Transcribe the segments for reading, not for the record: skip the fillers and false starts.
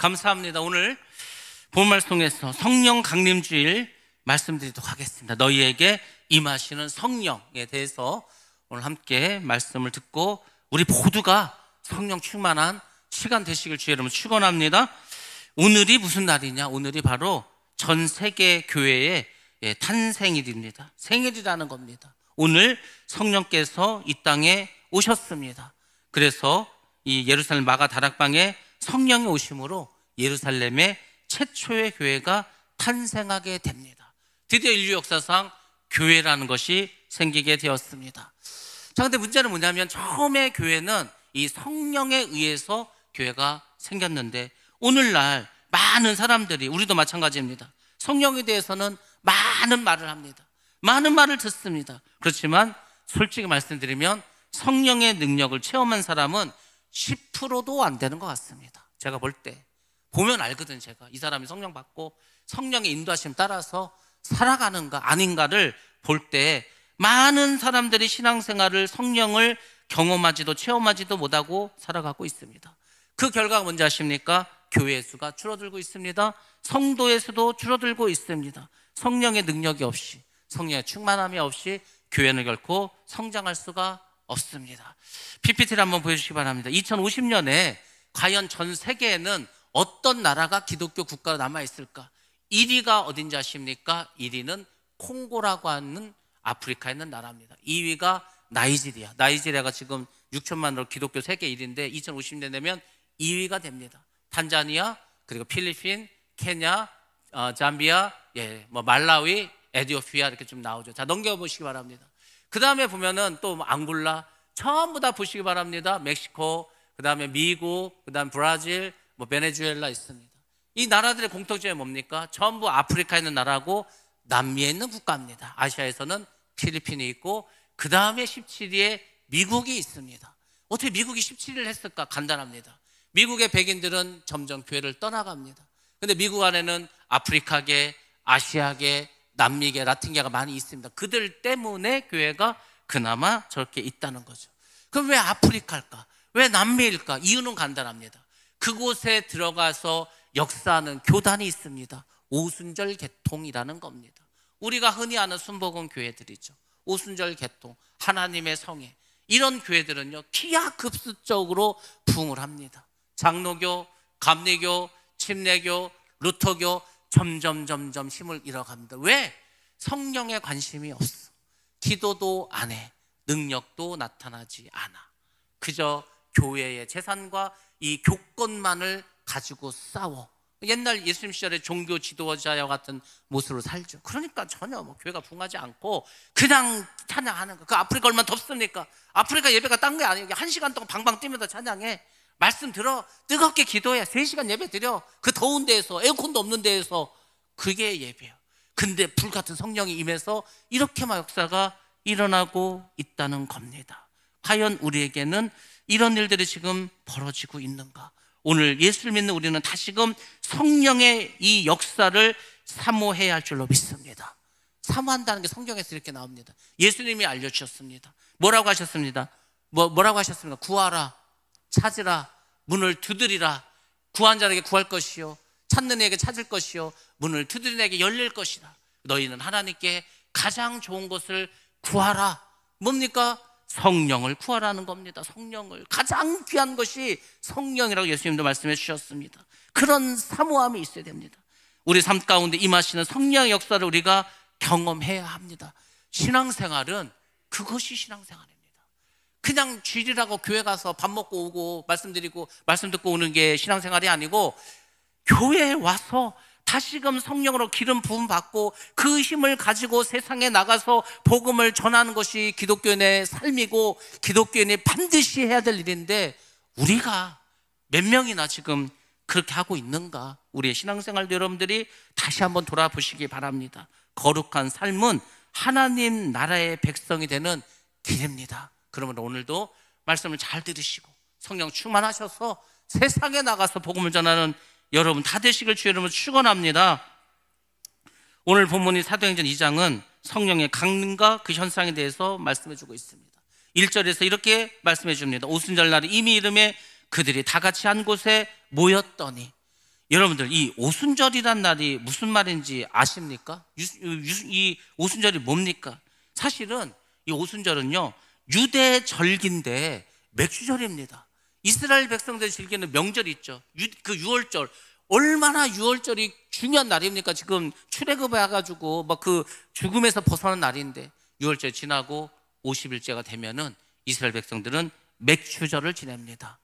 감사합니다. 오늘 본 말씀 통해서 성령 강림주일 말씀드리도록 하겠습니다. 너희에게 임하시는 성령에 대해서 오늘 함께 말씀을 듣고 우리 모두가 성령 충만한 시간 되시길 주의 이름으로 축원합니다. 오늘이 무슨 날이냐? 오늘이 바로 전 세계 교회의 탄생일입니다. 생일이라는 겁니다. 오늘 성령께서 이 땅에 오셨습니다. 그래서 이 예루살렘 마가 다락방에 성령이 오심으로 예루살렘의 최초의 교회가 탄생하게 됩니다. 드디어 인류 역사상 교회라는 것이 생기게 되었습니다. 자, 근데 문제는 뭐냐면 처음에 교회는 이 성령에 의해서 교회가 생겼는데 오늘날 많은 사람들이, 우리도 마찬가지입니다. 성령에 대해서는 많은 말을 합니다. 많은 말을 듣습니다. 그렇지만 솔직히 말씀드리면 성령의 능력을 체험한 사람은 10%도 안 되는 것 같습니다. 제가 볼 때 보면 알거든. 제가 이 사람이 성령 받고 성령의 인도하심 따라서 살아가는가 아닌가를 볼 때 많은 사람들이 신앙생활을, 성령을 경험하지도 체험하지도 못하고 살아가고 있습니다. 그 결과가 뭔지 아십니까? 교회의 수가 줄어들고 있습니다. 성도의 수도 줄어들고 있습니다. 성령의 능력이 없이, 성령의 충만함이 없이 교회는 결코 성장할 수가 없습니다. PPT를 한번 보여주시기 바랍니다. 2050년에 과연 전 세계에는 어떤 나라가 기독교 국가로 남아있을까? 1위가 어딘지 아십니까? 1위는 콩고라고 하는 아프리카에 있는 나라입니다. 2위가 나이지리아. 나이지리아가 지금 6천만으로 기독교 세계 1위인데 2050년 되면 2위가 됩니다. 탄자니아, 그리고 필리핀, 케냐, 잠비아, 말라위, 에티오피아 이렇게 좀 나오죠. 자, 넘겨보시기 바랍니다. 그 다음에 보면은 또 앙골라, 전부 다 보시기 바랍니다. 멕시코, 그 다음에 미국, 그 다음 브라질, 베네수엘라 있습니다. 이 나라들의 공통점이 뭡니까? 전부 아프리카에 있는 나라고 남미에 있는 국가입니다. 아시아에서는 필리핀이 있고 그 다음에 17위에 미국이 있습니다. 어떻게 미국이 17위를 했을까? 간단합니다. 미국의 백인들은 점점 교회를 떠나갑니다. 근데 미국 안에는 아프리카계, 아시아계, 남미계, 라틴계가 많이 있습니다. 그들 때문에 교회가 그나마 저렇게 있다는 거죠. 그럼 왜 아프리카일까? 왜 남미일까? 이유는 간단합니다. 그곳에 들어가서 역사하는 교단이 있습니다. 오순절 계통이라는 겁니다. 우리가 흔히 아는 순복음 교회들이죠. 오순절 계통, 하나님의 성회, 이런 교회들은요 기하급수적으로 부흥을 합니다. 장로교, 감리교, 침례교, 루터교 점점 힘을 잃어갑니다. 왜? 성령에 관심이 없어. 기도도 안 해. 능력도 나타나지 않아. 그저 교회의 재산과 이 교권만을 가지고 싸워. 옛날 예수님 시절에 종교 지도자와 같은 모습으로 살죠. 그러니까 전혀 교회가 부흥하지 않고 그냥 찬양하는 거. 그 아프리카 얼마나 덥습니까? 아프리카 예배가 딴 게 아니에요. 1시간 동안 방방 뛰면서 찬양해. 말씀 들어. 뜨겁게 기도해. 3시간 예배 드려. 그 더운 데에서, 에어컨도 없는 데에서. 그게 예배예요. 근데 불같은 성령이 임해서 이렇게만 역사가 일어나고 있다는 겁니다. 과연 우리에게는 이런 일들이 지금 벌어지고 있는가? 오늘 예수를 믿는 우리는 다시금 성령의 이 역사를 사모해야 할 줄로 믿습니다. 사모한다는 게 성경에서 이렇게 나옵니다. 예수님이 알려주셨습니다. 뭐라고 하셨습니다? 뭐라고 하셨습니까? 구하라, 찾으라, 문을 두드리라. 구한 자에게 구할 것이요, 찾는 이에게 찾을 것이요, 문을 두드리는 이에게 열릴 것이라. 너희는 하나님께 가장 좋은 것을 구하라. 뭡니까? 성령을 구하라는 겁니다. 성령을. 가장 귀한 것이 성령이라고 예수님도 말씀해 주셨습니다. 그런 사모함이 있어야 됩니다. 우리 삶 가운데 임하시는 성령의 역사를 우리가 경험해야 합니다. 신앙생활은 그것이 신앙생활입니다. 그냥 주일이라고 교회 가서 밥 먹고 오고 말씀드리고 말씀 듣고 오는 게 신앙생활이 아니고 교회에 와서 다시금 성령으로 기름 부음 받고 그 힘을 가지고 세상에 나가서 복음을 전하는 것이 기독교인의 삶이고 기독교인이 반드시 해야 될 일인데 우리가 몇 명이나 지금 그렇게 하고 있는가? 우리의 신앙생활도 여러분들이 다시 한번 돌아보시기 바랍니다. 거룩한 삶은 하나님 나라의 백성이 되는 길입니다. 그러면 오늘도 말씀을 잘 들으시고 성령 충만하셔서 세상에 나가서 복음을 전하는 여러분 다 되시길 주의 이름으로 축원합니다. 오늘 본문이 사도행전 2장은 성령의 강림과 그 현상에 대해서 말씀해 주고 있습니다. 1절에서 이렇게 말씀해 줍니다. 오순절날에 이미 이름에 그들이 다 같이 한 곳에 모였더니, 여러분들 이 오순절이란 날이 무슨 말인지 아십니까? 이 오순절이 뭡니까? 사실은 이 오순절은요 유대절기인데 맥주절입니다. 이스라엘 백성들이 즐기는 명절이 있죠. 그 유월절, 얼마나 유월절이 중요한 날입니까? 지금 출애굽해 가지고 막 그 죽음에서 벗어난 날인데 유월절 지나고 50일째가 되면은 이스라엘 백성들은 맥주절을 지냅니다.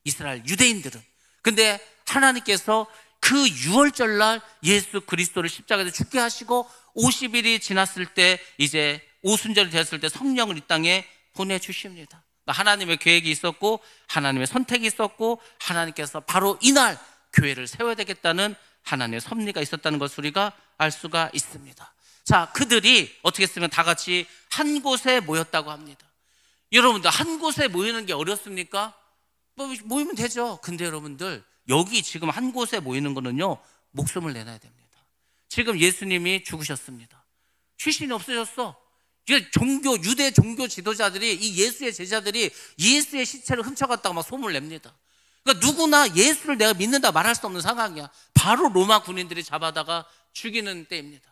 이스라엘 유대인들은. 근데 하나님께서 그 유월절날 예수 그리스도를 십자가에서 죽게 하시고 50일이 지났을 때 이제 오순절이 되었을 때 성령을 이 땅에 보내주십니다. 하나님의 계획이 있었고 하나님의 선택이 있었고 하나님께서 바로 이날 교회를 세워야 되겠다는 하나님의 섭리가 있었다는 것을 우리가 알 수가 있습니다. 자, 그들이 어떻게 했으면 다 같이 한 곳에 모였다고 합니다. 여러분들 한 곳에 모이는 게 어렵습니까? 모이면 되죠. 근데 여러분들 여기 지금 한 곳에 모이는 거는요 목숨을 내놔야 됩니다. 지금 예수님이 죽으셨습니다. 시신이 없어졌어. 유대 종교 지도자들이 이 예수의 제자들이 예수의 시체를 훔쳐갔다고 막 소문을 냅니다. 그러니까 누구나 예수를 내가 믿는다 말할 수 없는 상황이야. 바로 로마 군인들이 잡아다가 죽이는 때입니다.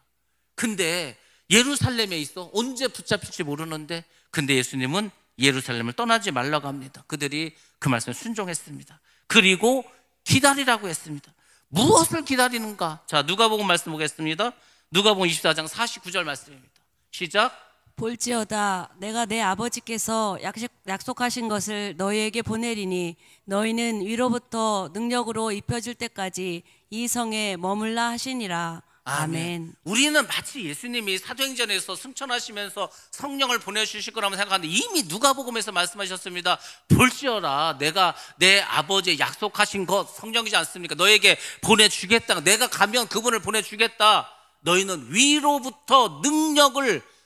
근데 예루살렘에 있어. 언제 붙잡힐지 모르는데 근데 예수님은 예루살렘을 떠나지 말라고 합니다. 그들이 그 말씀에 순종했습니다. 그리고 기다리라고 했습니다. 무엇을 기다리는가? 자, 누가복음 말씀 보겠습니다. 누가복음 24장 49절 말씀입니다. 시작. 볼지어다 내가 내 아버지께서 약속하신 것을 너희에게 보내리니 너희는 위로부터 능력으로 입혀질 때까지 이 성에 머물라 하시니라. 아멘. 우리는 마치 예수님이 사도행전에서 승천하시면서 성령을 보내주실 거라고 생각하는데 이미 누가복음에서 말씀하셨습니다. 볼지어라 내가 내 아버지의 약속하신 것 성령이지 않습니까? 너에게 보내주겠다. 내가 가면 그분을 보내주겠다. 너희는 위로부터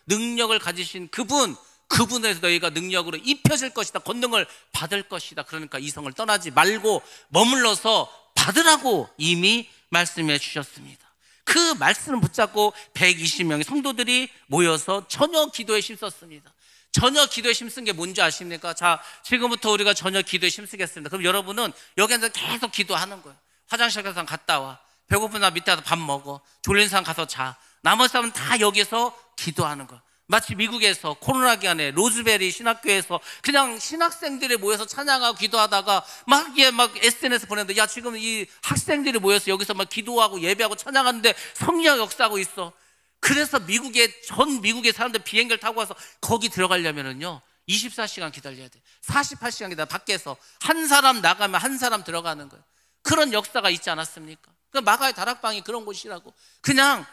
능력을 가지신 그분에서 너희가 능력으로 입혀질 것이다. 권능을 받을 것이다. 그러니까 이 성을 떠나지 말고 머물러서 받으라고 이미 말씀해 주셨습니다. 그 말씀을 붙잡고 120명의 성도들이 모여서 저녁 기도에 힘썼습니다. 저녁 기도에 힘쓴 게 뭔지 아십니까? 자, 지금부터 우리가 저녁 기도에 힘쓰겠습니다. 그럼 여러분은 여기 앉아서 계속 기도하는 거예요. 화장실 가서 갔다 와. 배고픈 사람 밑에 가서 밥 먹어. 졸린 사람 가서 자. 나머지 사람은 다 여기서 기도하는 거예요. 마치 미국에서 코로나 기간에 로즈베리 신학교에서 그냥 신학생들이 모여서 찬양하고 기도하다가 막 SNS 보냈는데 야 지금 이 학생들이 모여서 여기서 막 기도하고 예배하고 찬양하는데 성령 역사하고 있어. 그래서 전 미국의 사람들 비행기를 타고 와서 거기 들어가려면은요 24시간 기다려야 돼. 48시간 기다려. 밖에서 한 사람 나가면 한 사람 들어가는 거예요. 그런 역사가 있지 않았습니까? 그 마가의 다락방이 그런 곳이라고. 그냥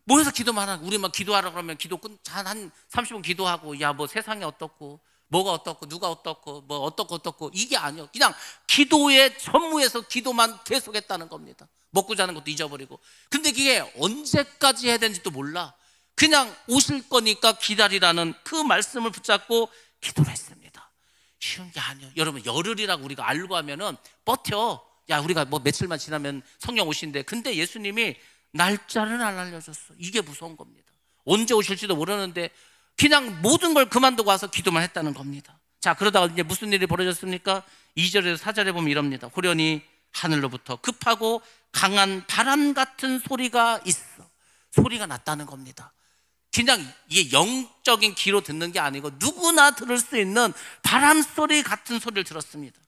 모여서 기도만 하고 우리 막 기도하라 그러면 기도 한 30분 기도하고 야 뭐 세상이 어떻고 뭐가 어떻고 누가 어떻고 뭐 어떻고 이게 아니요. 그냥 기도의 전무에서 기도만 계속했다는 겁니다. 먹고 자는 것도 잊어버리고. 근데 그게 언제까지 해야 되는지도 몰라. 그냥 오실 거니까 기다리라는 그 말씀을 붙잡고 기도를 했습니다. 쉬운 게 아니에요. 여러분 열흘이라고 우리가 알고 하면은 버텨. 야 우리가 뭐 며칠만 지나면 성령 오신대. 근데 예수님이 날짜를 안 알려줬어. 이게 무서운 겁니다. 언제 오실지도 모르는데 그냥 모든 걸 그만두고 와서 기도만 했다는 겁니다. 자, 그러다가 이제 무슨 일이 벌어졌습니까? 2절에서 4절에 보면 이럽니다. 호련히 하늘로부터 급하고 강한 바람 같은 소리가 있어. 소리가 났다는 겁니다. 그냥 이게 영적인 귀로 듣는 게 아니고 누구나 들을 수 있는 바람 소리 같은 소리를 들었습니다.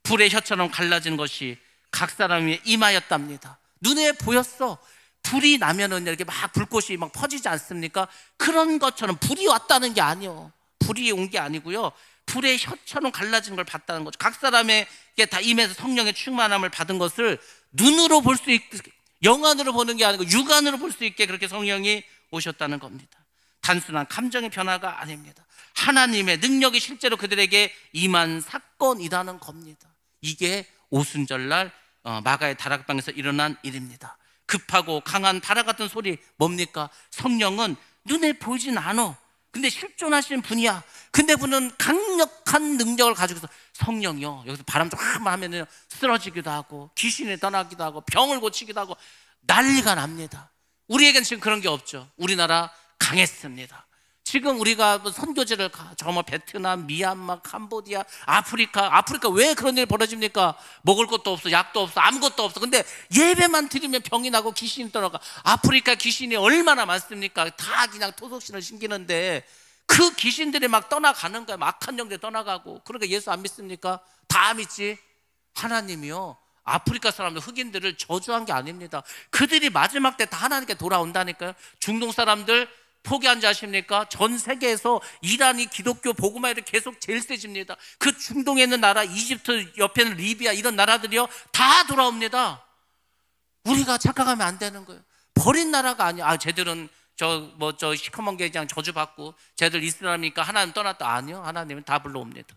불의 혀처럼 갈라진 것이 각 사람 위에 임하였답니다. 눈에 보였어. 불이 나면은 이렇게 막 불꽃이 막 퍼지지 않습니까? 그런 것처럼 불이 왔다는 게 아니에요. 불이 온 게 아니고요. 불의 혀처럼 갈라진 걸 봤다는 거죠. 각 사람에게 다 임해서 성령의 충만함을 받은 것을 눈으로 볼 수 있게, 영안으로 보는 게 아니고 육안으로 볼 수 있게 그렇게 성령이 오셨다는 겁니다. 단순한 감정의 변화가 아닙니다. 하나님의 능력이 실제로 그들에게 임한 사건이라는 겁니다. 이게 오순절날 마가의 다락방에서 일어난 일입니다. 급하고 강한 바라 같은 소리 뭡니까? 성령은 눈에 보이진 않아. 근데 실존하시는 분이야. 근데 분은 강력한 능력을 가지고 있어. 성령이요. 여기서 바람 좀 한번 하면 쓰러지기도 하고 귀신이 떠나기도 하고 병을 고치기도 하고 난리가 납니다. 우리에겐 지금 그런 게 없죠. 우리나라 강했습니다. 지금 우리가 뭐 선교지를 정말 베트남, 미얀마, 캄보디아, 아프리카 왜 그런 일이 벌어집니까? 먹을 것도 없어, 약도 없어, 아무것도 없어. 근데 예배만 드리면 병이 나고 귀신이 떠나가. 아프리카 귀신이 얼마나 많습니까? 다 그냥 토속신을 신기는데 그 귀신들이 막 떠나가는 거야. 악한 영들 떠나가고. 그러니까 예수 안 믿습니까? 다 믿지. 하나님이요, 아프리카 사람들, 흑인들을 저주한 게 아닙니다. 그들이 마지막 때 다 하나님께 돌아온다니까요. 중동 사람들 포기한 줄 아십니까? 전 세계에서 이란이 기독교 복음화를 계속 제일 세집니다. 그 중동에 있는 나라, 이집트 옆에는 리비아, 이런 나라들이요 다 돌아옵니다. 우리가 착각하면 안 되는 거예요. 버린 나라가 아니야. 쟤들은 저 시커먼 게 그냥 저주받고 쟤들 이슬람이니까 하나님 떠났다. 아니요, 하나님은 다 불러옵니다.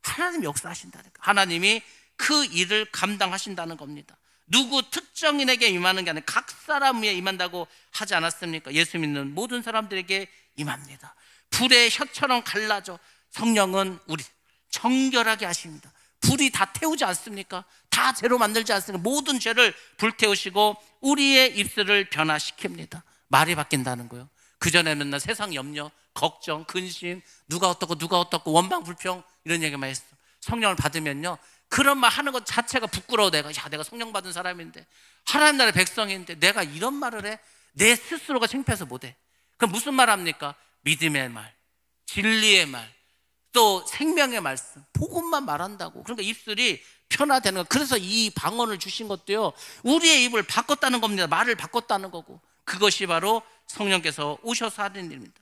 하나님 역사하신다니까. 하나님이 그 일을 감당하신다는 겁니다. 누구 특정인에게 임하는 게 아니라 각 사람 위에 임한다고 하지 않았습니까? 예수 믿는 모든 사람들에게 임합니다. 불의 혀처럼 갈라져. 성령은 우리 정결하게 하십니다. 불이 다 태우지 않습니까? 다 죄로 만들지 않습니까? 모든 죄를 불태우시고 우리의 입술을 변화시킵니다. 말이 바뀐다는 거예요. 그전에는 맨날 세상 염려, 걱정, 근심, 누가 어떻고 원망 불평 이런 얘기만 했어. 성령을 받으면요, 그런 말 하는 것 자체가 부끄러워. 내가 성령 받은 사람인데, 하나님 나라의 백성인데 내가 이런 말을 해? 내 스스로가 창피해서 못해. 그럼 무슨 말 합니까? 믿음의 말, 진리의 말, 또 생명의 말씀, 복음만 말한다고. 그러니까 입술이 편화되는 거. 그래서 이 방언을 주신 것도요, 우리의 입을 바꿨다는 겁니다. 말을 바꿨다는 거고. 그것이 바로 성령께서 오셔서 하는 일입니다.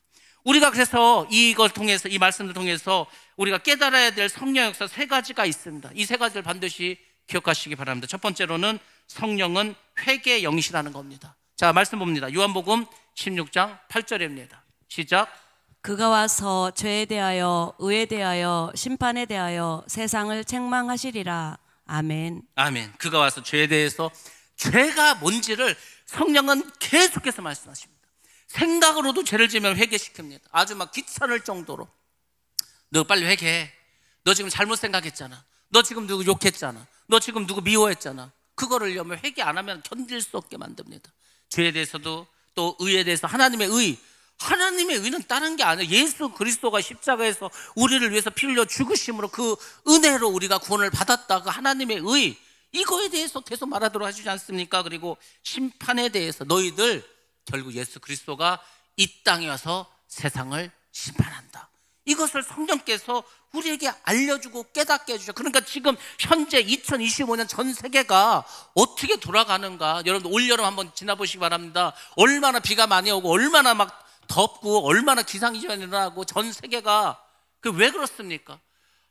우리가 그래서 이걸 통해서, 이 말씀을 통해서 우리가 깨달아야 될 성령 역사 3가지가 있습니다. 이 3가지를 반드시 기억하시기 바랍니다. 첫 번째로는 성령은 회개의 영이시라는 겁니다. 자, 말씀 봅니다. 요한복음 16장 8절입니다. 시작. 그가 와서 죄에 대하여, 의에 대하여, 심판에 대하여 세상을 책망하시리라. 아멘. 아멘. 그가 와서 죄에 대해서, 죄가 뭔지를 성령은 계속해서 말씀하십니다. 생각으로도 죄를 지으면 회개시킵니다. 아주 막 귀찮을 정도로. 너 빨리 회개해. 너 지금 잘못 생각했잖아. 너 지금 누구 욕했잖아. 너 지금 누구 미워했잖아. 그거를 회개 안 하면 견딜 수 없게 만듭니다. 죄에 대해서도, 또 의에 대해서 하나님의 의는 다른 게 아니에요. 예수 그리스도가 십자가에서 우리를 위해서 피 흘려 죽으심으로 그 은혜로 우리가 구원을 받았다. 그 하나님의 의, 이거에 대해서 계속 말하도록 하시지 않습니까? 그리고 심판에 대해서, 너희들 결국 예수 그리스도가 이 땅에 와서 세상을 심판한다. 이것을 성령께서 우리에게 알려주고 깨닫게 해주죠. 그러니까 지금 현재 2025년 전 세계가 어떻게 돌아가는가, 여러분 올여름 한번 지나보시기 바랍니다. 얼마나 비가 많이 오고, 얼마나 막 덥고, 얼마나 기상이변이 일어나고, 전 세계가. 왜 그렇습니까?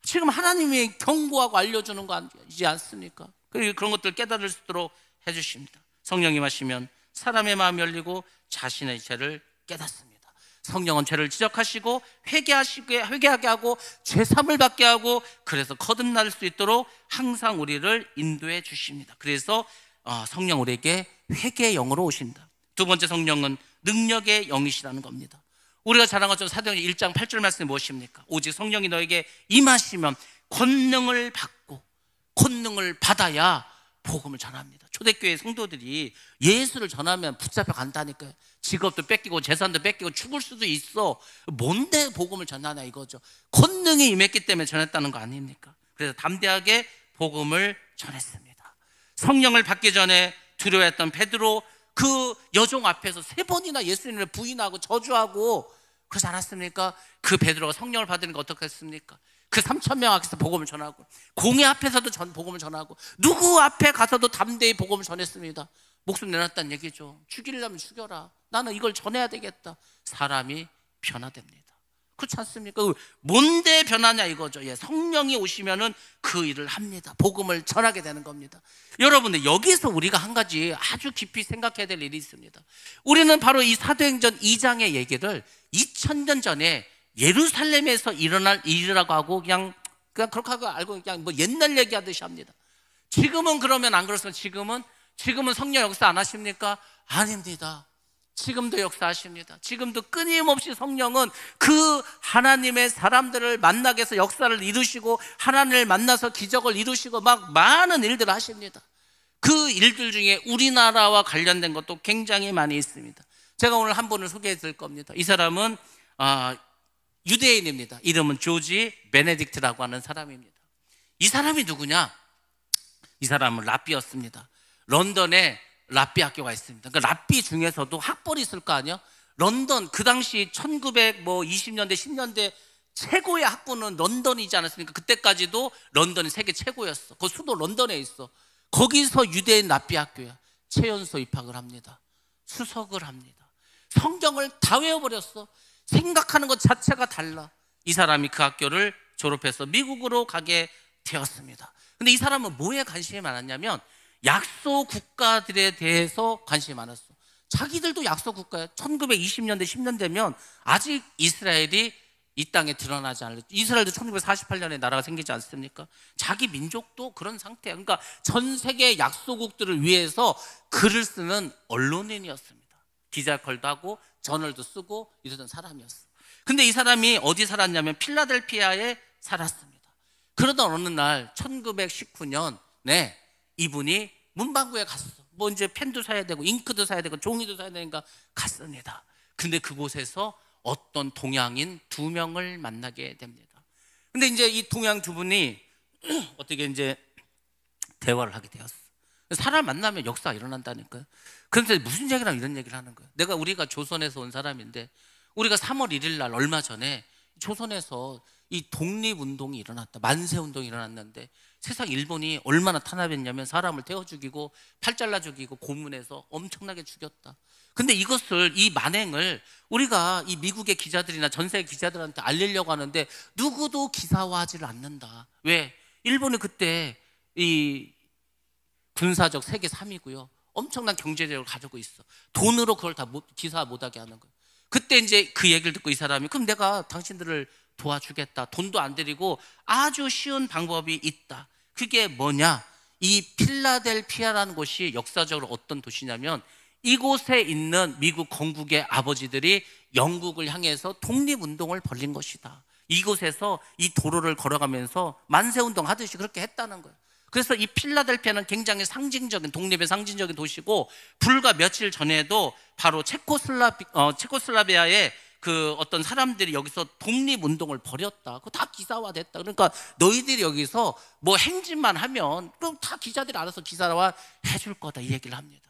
지금 하나님이 경고하고 알려주는 거 아니지 않습니까? 그런 것들 깨달을 수 있도록 해주십니다. 성령이 마시면 사람의 마음이 열리고 자신의 죄를 깨닫습니다. 성령은 죄를 지적하시고 회개하게 하고 죄사함을 받게 하고, 그래서 거듭날 수 있도록 항상 우리를 인도해 주십니다. 그래서 성령 우리에게 회개의 영으로 오신다. 두 번째, 성령은 능력의 영이시라는 겁니다. 우리가 잘 아는 것처럼 사도행전 1장 8절 말씀이 무엇입니까? 오직 성령이 너에게 임하시면 권능을 받아야 복음을 전합니다. 초대교회 성도들이 예수를 전하면 붙잡혀 간다니까요. 직업도 뺏기고 재산도 뺏기고 죽을 수도 있어. 뭔데 복음을 전하냐 이거죠. 권능이 임했기 때문에 전했다는 거 아닙니까? 그래서 담대하게 복음을 전했습니다. 성령을 받기 전에 두려워했던 베드로, 그 여종 앞에서 3번이나 예수님을 부인하고 저주하고 그러지 않았습니까? 그 베드로가 성령을 받으니까 어떻게 했습니까? 그 3,000명 앞에서 복음을 전하고, 공회 앞에서도 복음을 전하고, 누구 앞에 가서도 담대히 복음을 전했습니다. 목숨 내놨다는 얘기죠. 죽이려면 죽여라. 나는 이걸 전해야 되겠다. 사람이 변화됩니다. 그렇지 않습니까? 뭔데 변하냐 이거죠. 성령이 오시면은 그 일을 합니다. 복음을 전하게 되는 겁니다. 여러분들, 여기서 우리가 한 가지 아주 깊이 생각해야 될 일이 있습니다. 우리는 바로 이 사도행전 2장의 얘기를 2000년 전에 예루살렘에서 일어날 일이라고 하고 그냥 그렇게 하고 알고 그냥 뭐 옛날 얘기하듯이 합니다. 지금은 그러면 안 그렇습니까? 지금은 성령 역사 안 하십니까? 아닙니다. 지금도 역사하십니다. 지금도 끊임없이 성령은 그 하나님의 사람들을 만나게 해서 역사를 이루시고, 하나님을 만나서 기적을 이루시고, 막 많은 일들을 하십니다. 그 일들 중에 우리나라와 관련된 것도 굉장히 많이 있습니다. 제가 오늘 한 분을 소개해 드릴 겁니다. 이 사람은 유대인입니다. 이름은 조지 베네딕트라고 하는 사람입니다. 이 사람이 누구냐? 이 사람은 랍비였습니다. 런던에 랍비 학교가 있습니다. 그러니까 랍비 중에서도 학벌이 있을 거 아니야? 런던 그 당시 1920년대 10년대 최고의 학부는 런던이지 않았습니까? 그때까지도 런던이 세계 최고였어. 그 수도 런던에 있어. 거기서 유대인 랍비 학교야. 최연소 입학을 합니다. 수석을 합니다. 성경을 다 외워버렸어. 생각하는 것 자체가 달라. 이 사람이 그 학교를 졸업해서 미국으로 가게 되었습니다. 근데 이 사람은 뭐에 관심이 많았냐면 약소 국가들에 대해서 관심이 많았어. 자기들도 약소 국가야. 1920년대 10년대면 아직 이스라엘이 이 땅에 드러나지 않았죠. 이스라엘도 1948년에 나라가 생기지 않습니까? 자기 민족도 그런 상태야. 그러니까 전 세계 약소국들을 위해서 글을 쓰는 언론인이었습니다. 기자컬도 하고 저널도 쓰고 이러던 사람이었어. 근데 이 사람이 어디 살았냐면 필라델피아에 살았습니다. 그러던 어느 날 1919년에 이분이 문방구에 갔어. 뭐 이제 펜도 사야 되고 잉크도 사야 되고 종이도 사야 되니까 갔습니다. 근데 그곳에서 어떤 동양인 2명을 만나게 됩니다. 근데 이제 이 동양 두 분이 어떻게 이제 대화를 하게 되었어. 사람 만나면 역사가 일어난다니까요. 그런데 무슨 얘기를 하면 이런 얘기를 하는 거예요. 우리가 조선에서 온 사람인데 우리가 3월 1일 날 얼마 전에 조선에서 이 독립운동이 일어났다. 만세운동이 일어났는데 세상 일본이 얼마나 탄압했냐면 사람을 태워 죽이고 팔 잘라 죽이고 고문해서 엄청나게 죽였다. 근데 이 만행을 우리가 이 미국의 기자들이나 전 세계 기자들한테 알리려고 하는데 누구도 기사화하지를 않는다. 왜? 일본은 그때 이 군사적 세계 3위고요. 엄청난 경제력을 가지고 있어. 돈으로 그걸 다 기사 못하게 하는 거예요. 그때 이제 그 얘기를 듣고 이 사람이 그럼 내가 당신들을 도와주겠다. 돈도 안 드리고 아주 쉬운 방법이 있다. 그게 뭐냐? 이 필라델피아라는 곳이 역사적으로 어떤 도시냐면 이곳에 있는 미국 건국의 아버지들이 영국을 향해서 독립운동을 벌린 것이다. 이곳에서 이 도로를 걸어가면서 만세운동 하듯이 그렇게 했다는 거예요. 그래서 이 필라델피아는 굉장히 상징적인 독립의 상징적인 도시고 불과 며칠 전에도 바로 체코슬라비아의 그 어떤 사람들이 여기서 독립운동을 벌였다. 그거 다 기사화됐다. 그러니까 너희들이 여기서 뭐 행진만 하면 그럼 다 기자들이 알아서 기사화 해줄 거다 이 얘기를 합니다.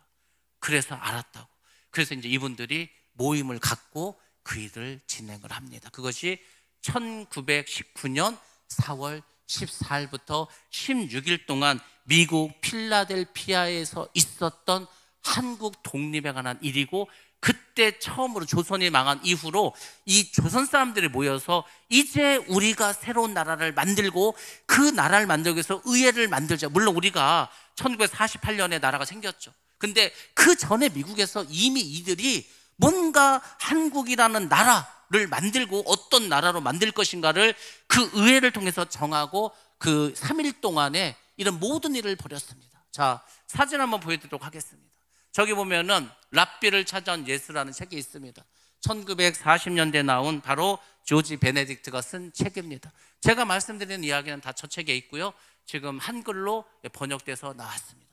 그래서 알았다고. 그래서 이제 이분들이 모임을 갖고 그 일을 진행을 합니다. 그것이 1919년 4월 14일부터 16일 동안 미국 필라델피아에서 있었던 한국 독립에 관한 일이고 그때 처음으로 조선이 망한 이후로 이 조선 사람들이 모여서 이제 우리가 새로운 나라를 만들고 그 나라를 만들기 위해서 의회를 만들자. 물론 우리가 1948년에 나라가 생겼죠. 근데 그 전에 미국에서 이미 이들이 뭔가 한국이라는 나라를 만들고 어떤 나라로 만들 것인가를 그 의회를 통해서 정하고 그 3일 동안에 이런 모든 일을 벌였습니다. 자, 사진 한번 보여드리도록 하겠습니다. 저기 보면은 랍비를 찾아온 예수라는 책이 있습니다. 1940년대에 나온 바로 조지 베네딕트가 쓴 책입니다. 제가 말씀드리는 이야기는 다 저 책에 있고요. 지금 한글로 번역돼서 나왔습니다.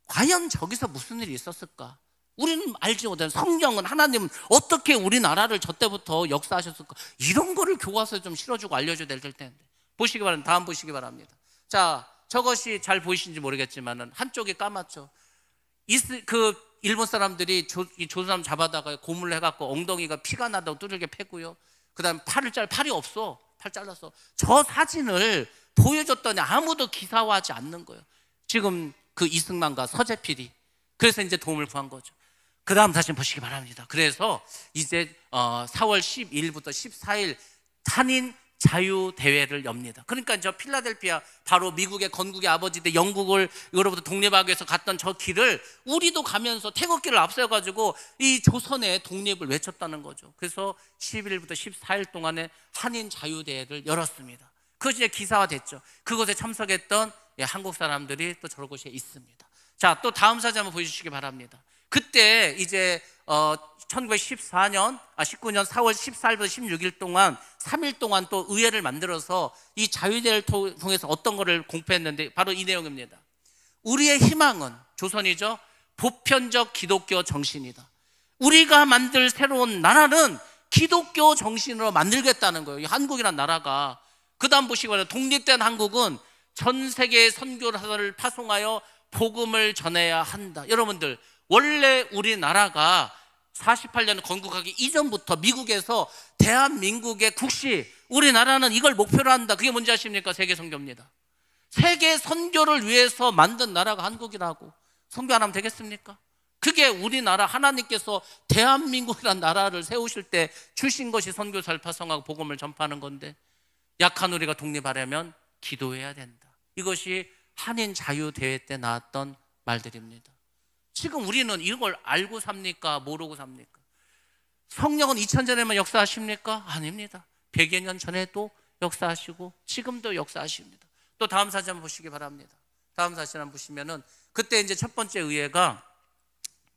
과연 저기서 무슨 일이 있었을까? 우리는 알지 못하는 성경은 하나님은 어떻게 우리나라를 저 때부터 역사하셨을까? 이런 거를 교과서에 좀 실어주고 알려줘야 될 텐데. 보시기 바랍니다. 다음 보시기 바랍니다. 자, 저것이 잘 보이시는지 모르겠지만은 한쪽이 까맣죠. 그 일본 사람들이 이 조선 사람 잡아다가 고문을 해갖고 엉덩이가 피가 나다고 두들겨 패고요. 그 다음 팔이 없어. 팔 잘랐어. 저 사진을 보여줬더니 아무도 기사화하지 않는 거예요. 지금 그 이승만과 서재필이. 그래서 이제 도움을 구한 거죠. 그 다음 사진 보시기 바랍니다. 그래서 이제 4월 12일부터 14일 한인 자유대회를 엽니다. 그러니까 저 필라델피아 바로 미국의 건국의 아버지들 영국을 여러부터 독립하기 위해서 갔던 저 길을 우리도 가면서 태극기를 앞세워가지고 이 조선의 독립을 외쳤다는 거죠. 그래서 11일부터 14일 동안에 한인 자유대회를 열었습니다. 그것이 이제 기사화됐죠. 그곳에 참석했던 한국 사람들이 또 저런 곳에 있습니다. 자, 또 다음 사진 한번 보여주시기 바랍니다. 그때 이제 1919년 4월 14일부터 16일 동안 3일 동안 또 의회를 만들어서 이 자유대회를 통해서 어떤 거를 공표했는데 바로 이 내용입니다. 우리의 희망은 조선이죠. 보편적 기독교 정신이다. 우리가 만들 새로운 나라는 기독교 정신으로 만들겠다는 거예요. 이 한국이란 나라가. 그 다음 보시기 독립된 한국은 전 세계의 선교사를 파송하여 복음을 전해야 한다. 여러분들, 원래 우리나라가 48년 건국하기 이전부터 미국에서 대한민국의 국시, 우리나라는 이걸 목표로 한다. 그게 뭔지 아십니까? 세계 선교입니다. 세계 선교를 위해서 만든 나라가 한국이라고. 선교 안 하면 되겠습니까? 그게 우리나라, 하나님께서 대한민국이라는 나라를 세우실 때 주신 것이 선교사를 파송하고 복음을 전파하는 건데, 약한 우리가 독립하려면 기도해야 된다. 이것이 한인 자유대회 때 나왔던 말들입니다. 지금 우리는 이걸 알고 삽니까? 모르고 삽니까? 성령은 2000년에만 역사하십니까? 아닙니다. 100여 년 전에도 역사하시고 지금도 역사하십니다. 또 다음 사진 한번 보시기 바랍니다. 다음 사진 한번 보시면은, 그때 이제 첫 번째 의회가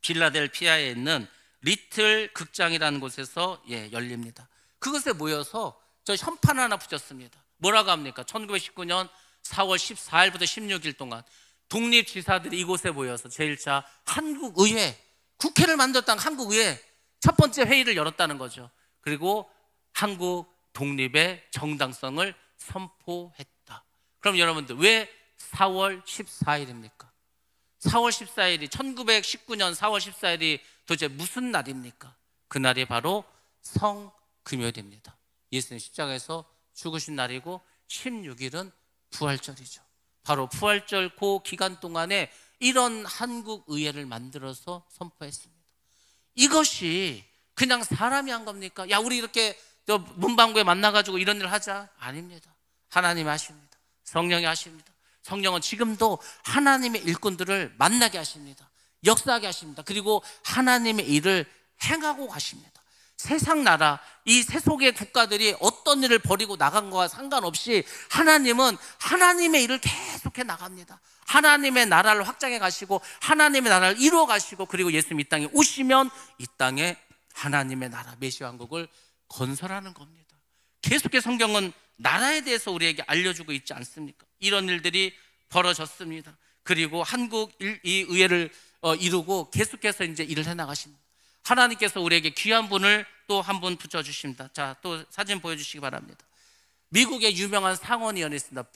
필라델피아에 있는 리틀 극장이라는 곳에서 열립니다. 그것에 모여서 저 현판 하나 붙였습니다. 뭐라고 합니까? 1919년 4월 14일부터 16일 동안 독립지사들이 이곳에 모여서 제1차 한국의회, 국회를 만들었다는 한국의회 첫 번째 회의를 열었다는 거죠. 그리고 한국 독립의 정당성을 선포했다. 그럼 여러분들, 왜 4월 14일입니까? 4월 14일이 1919년 4월 14일이 도대체 무슨 날입니까? 그날이 바로 성금요일입니다. 예수님 십자가에서 죽으신 날이고 16일은 부활절이죠. 바로 부활절 그 기간 동안에 이런 한국의회를 만들어서 선포했습니다. 이것이 그냥 사람이 한 겁니까? 야, 우리 이렇게 문방구에 만나가지고 이런 일을 하자. 아닙니다. 하나님이 하십니다. 성령이 하십니다. 성령은 지금도 하나님의 일꾼들을 만나게 하십니다. 역사하게 하십니다. 그리고 하나님의 일을 행하고 가십니다. 세상 나라, 이 세속의 국가들이 어떤 일을 벌이고 나간 것과 상관없이 하나님은 하나님의 일을 계속해 나갑니다. 하나님의 나라를 확장해 가시고 하나님의 나라를 이루어 가시고, 그리고 예수님 이 땅에 오시면 이 땅에 하나님의 나라, 메시아 왕국을 건설하는 겁니다. 계속해서 성경은 나라에 대해서 우리에게 알려주고 있지 않습니까? 이런 일들이 벌어졌습니다. 그리고 한국 이 의회를 이루고 계속해서 이제 일을 해나가십니다. 하나님께서 우리에게 귀한 분을 또 한 분 붙여주십니다. 자, 또 사진 보여주시기 바랍니다. 미국의 유명한 상원의원이 있습니다.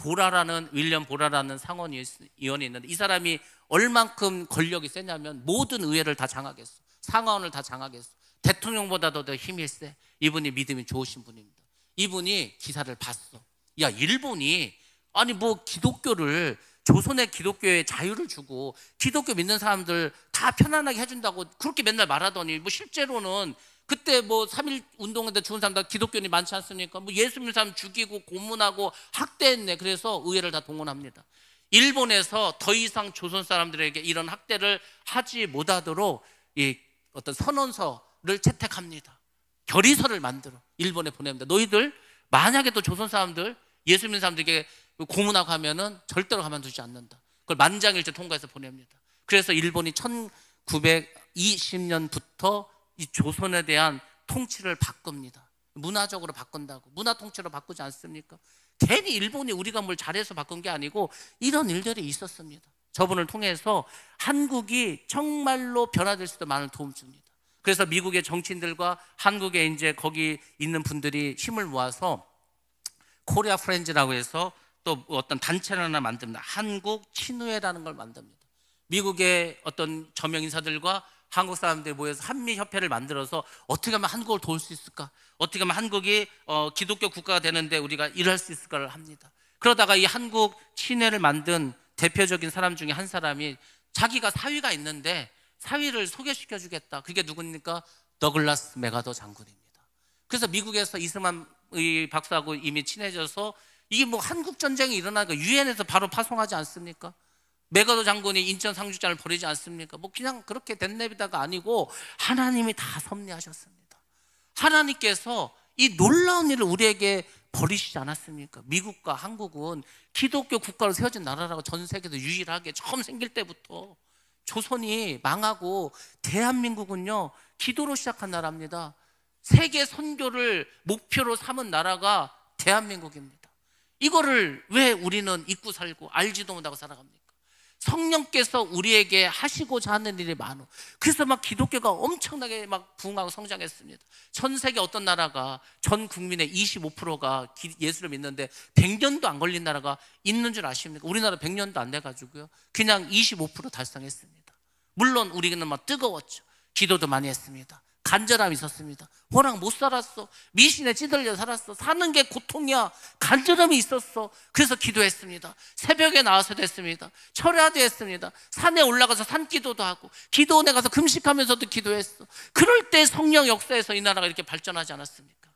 윌리엄 보라라는 상원의원이 있는데, 이 사람이 얼만큼 권력이 세냐면 모든 의회를 다 장악했어. 상원을 다 장악했어. 대통령보다도 더 힘이 세. 이분이 믿음이 좋으신 분입니다. 이분이 기사를 봤어. 야, 일본이 아니 뭐 기독교를, 조선의 기독교에 자유를 주고 기독교 믿는 사람들 다 편안하게 해준다고 그렇게 맨날 말하더니, 뭐 실제로는 그때 뭐 3.1 운동에 죽은 사람 다 기독교인이 많지 않습니까? 뭐 예수 믿는 사람 죽이고 고문하고 학대했네. 그래서 의회를 다 동원합니다. 일본에서 더 이상 조선 사람들에게 이런 학대를 하지 못하도록 이 어떤 선언서를 채택합니다. 결의서를 만들어 일본에 보냅니다. 너희들 만약에 또 조선 사람들, 예수 믿는 사람들에게 고문하고 하면은 절대로 가만두지 않는다. 그걸 만장일치 통과해서 보냅니다. 그래서 일본이 1920년부터 이 조선에 대한 통치를 바꿉니다. 문화적으로 바꾼다고. 문화 통치로 바꾸지 않습니까? 괜히 일본이 우리가 뭘 잘해서 바꾼 게 아니고 이런 일들이 있었습니다. 저분을 통해서 한국이 정말로 변화될 수도 많은 도움 줍니다. 그래서 미국의 정치인들과 한국에 이제 거기 있는 분들이 힘을 모아서 코리아 프렌즈라고 해서 또 어떤 단체를 하나 만듭니다. 한국 친우회라는 걸 만듭니다. 미국의 어떤 저명 인사들과 한국 사람들이 모여서 한미협회를 만들어서 어떻게 하면 한국을 도울 수 있을까? 어떻게 하면 한국이 기독교 국가가 되는데 우리가 일할 수 있을까를 합니다. 그러다가 이 한국 친회를 만든 대표적인 사람 중에 한 사람이 자기가 사위가 있는데 사위를 소개시켜 주겠다. 그게 누굽니까? 더글라스 맥아더 장군입니다. 그래서 미국에서 이승만 박사하고 이미 친해져서 이게 뭐 한국 전쟁이 일어나니까 유엔에서 바로 파송하지 않습니까? 맥아더 장군이 인천 상륙작전을 벌이지 않습니까? 뭐 그냥 그렇게 된 내비다가 아니고 하나님이 다 섭리하셨습니다. 하나님께서 이 놀라운 일을 우리에게 벌이시지 않았습니까? 미국과 한국은 기독교 국가로 세워진 나라라고 전 세계에서 유일하게 처음 생길 때부터 조선이 망하고 대한민국은요 기도로 시작한 나라입니다. 세계 선교를 목표로 삼은 나라가 대한민국입니다. 이거를 왜 우리는 잊고 살고 알지도 못하고 살아갑니까? 성령께서 우리에게 하시고자 하는 일이 많어. 그래서 막 기독교가 엄청나게 막 부흥하고 성장했습니다. 전 세계 어떤 나라가 전 국민의 25%가 예수를 믿는데 100년도 안 걸린 나라가 있는 줄 아십니까? 우리나라 100년도 안 돼가지고요, 그냥 25% 달성했습니다. 물론 우리는 막 뜨거웠죠. 기도도 많이 했습니다. 간절함이 있었습니다. 워낙 못 살았어. 미신에 찌들려 살았어. 사는 게 고통이야. 간절함이 있었어. 그래서 기도했습니다. 새벽에 나와서도 했습니다. 철야도 했습니다. 산에 올라가서 산기도도 하고, 기도원에 가서 금식하면서도 기도했어. 그럴 때 성령 역사에서 이 나라가 이렇게 발전하지 않았습니까?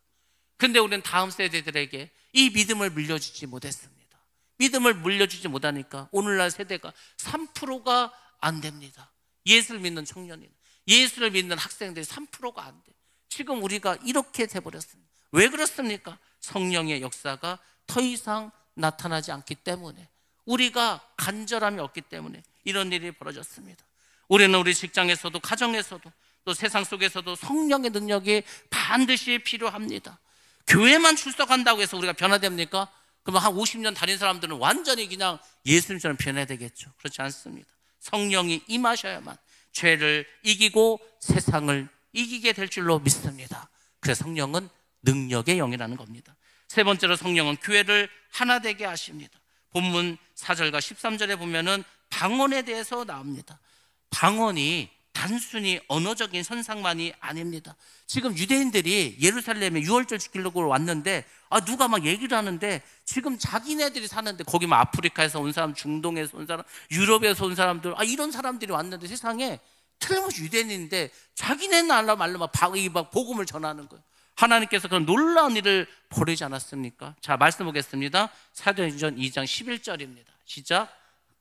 근데 우리는 다음 세대들에게 이 믿음을 물려주지 못했습니다. 믿음을 물려주지 못하니까 오늘날 세대가 3%가 안 됩니다. 예수를 믿는 청년이나 예수를 믿는 학생들이 3%가 안 돼. 지금 우리가 이렇게 돼버렸습니다. 왜 그렇습니까? 성령의 역사가 더 이상 나타나지 않기 때문에, 우리가 간절함이 없기 때문에 이런 일이 벌어졌습니다. 우리는 우리 직장에서도 가정에서도 또 세상 속에서도 성령의 능력이 반드시 필요합니다. 교회만 출석한다고 해서 우리가 변화됩니까? 그러면 한 50년 다닌 사람들은 완전히 그냥 예수님처럼 변해야 되겠죠. 그렇지 않습니다. 성령이 임하셔야만 죄를 이기고 세상을 이기게 될 줄로 믿습니다. 그래서 성령은 능력의 영이라는 겁니다. 세 번째로 성령은 교회를 하나 되게 하십니다. 본문 4절과 13절에 보면은 방언에 대해서 나옵니다. 방언이 단순히 언어적인 현상만이 아닙니다. 지금 유대인들이 예루살렘에 유월절 지키려고 왔는데 누가 막 얘기를 하는데, 지금 자기네들이 사는데 거기 막 아프리카에서 온 사람, 중동에서 온 사람, 유럽에서 온 사람들, 이런 사람들이 왔는데 세상에 틀림없이 유대인인데 자기네 나라 말로 막 복음을 전하는 거예요. 하나님께서 그런 놀라운 일을 벌이지 않았습니까? 자, 말씀 보겠습니다. 사도행전 2장 11절입니다. 시작.